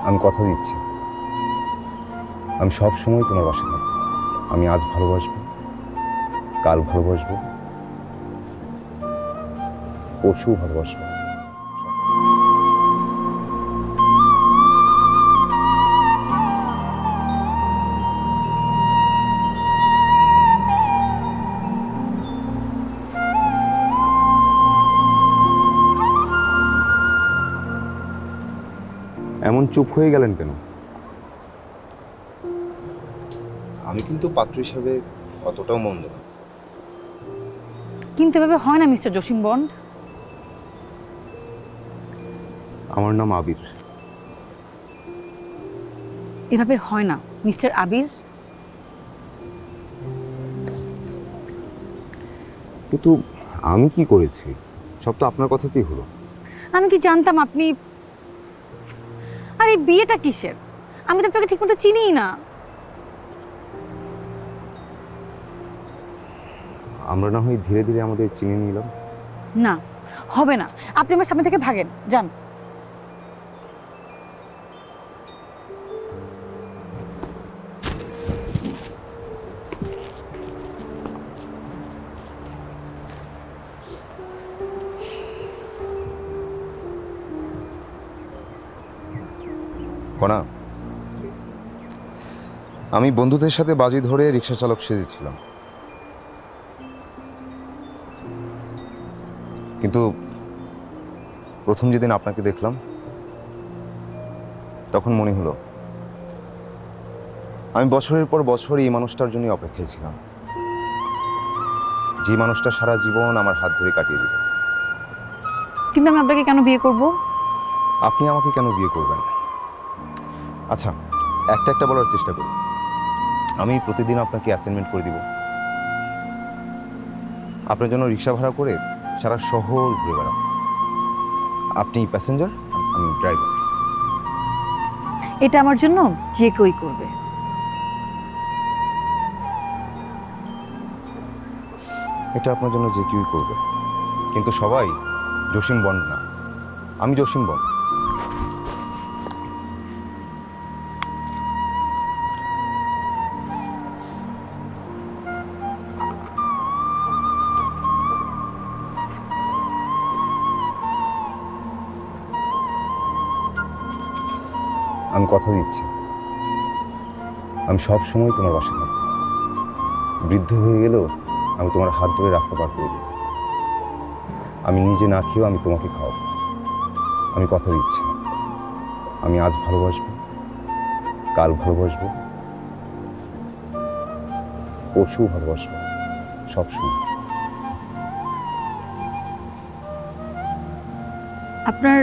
আমি কথা দিচ্ছি, আমি সব সময় তোমার পাশে থাকবো। আমি আজ ভালোবাসবো, কাল ভালোবাসবো, পরশুও ভালোবাসবো। এমন চুপ হয়ে গেলেন কেন? আমি কিন্তু পাত্র হিসাবে অতটাও মন্দ না। কিন্তু এভাবে হয় না মিস্টার জসিম বন্ড। আমার নাম আবির। এভাবে হয় না মিস্টার আবির। কিন্তু আমি কি করেছি? সব তো আপনার কথাতেই হলো। আমি কি জানতাম আপনি, আর এই বিয়েটা কিসের? আমি তো আপনাকে ঠিকমতো চিনিই না। আমরা না হয় ধীরে ধীরে আমাদের চিনে নিলাম। না, হবে না। আপনি আমার সামনে থেকে ভাগেন, যান। কণা, আমি বন্ধুদের সাথে বাজি ধরে রিক্সা চালক সেজেছিলাম, কিন্তু প্রথম যেদিন আপনাকে দেখলাম তখন মনে হলো আমি বছরের পর বছর এই মানুষটার জন্য অপেক্ষায় ছিলাম, যে মানুষটা সারা জীবন আমার হাত ধরে কাটিয়ে দিল। কিন্তু আমি আপনাকে কেন বিয়ে করব? আপনি আমাকে কেন বিয়ে করবেন? আচ্ছা, একটা একটা বলার চেষ্টা করি। আমি প্রতিদিন আপনাকে অ্যাসাইনমেন্ট করে দিব, আপনার জন্য রিক্সা ভাড়া করে সারা শহর ঘুরে বেড়াবো। আপনি প্যাসেঞ্জার, আমি ড্রাইভার। এটা আমার জন্য যে কেউই করবে। এটা আপনার জন্য যে কেউই করবে, কিন্তু সবাই জসিম বন্ড না। আমি জসিম বন্ড। আমি কথা দিচ্ছি, আমি সব সময় তোমার পাশে থাকবো। বৃদ্ধ হয়ে গেলেও আমি তোমার হাত ধরে রাস্তা পার করে দেব। আমি নিজে না খেয়েও আমি তোমাকে খাওয়াবো। আমি কথা দিচ্ছি, আমি আজ ভালোবাসবো, কাল ভালোবাসবো, পরশুও ভালোবাসবো, সব সময়। আপনার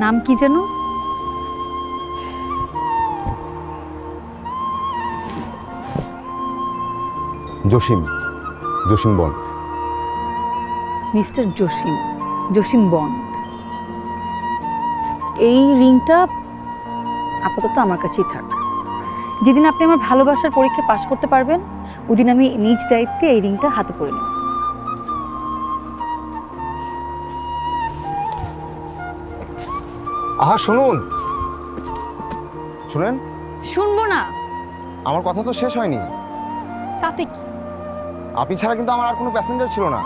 নাম কি যেন? Jasim, Jasim bond. Mister Jasim, Jasim bond. এই রিংটা আপাতত আমার কাছেই থাক। যেদিন আপনি আমার ভালোবাসার পরীক্ষা পাশ করতে পারবেন, ওদিন আমি নিজ দায়িত্বে এই রিংটা হাতে পরে নেব। আহা শুনুন, শুনেন। শুনবো না। আমার কথা তো শেষ হয়নি। তাতে কি? আপনি ছাড়া কিন্তু আমার আর কোনো প্যাসেঞ্জার ছিল না।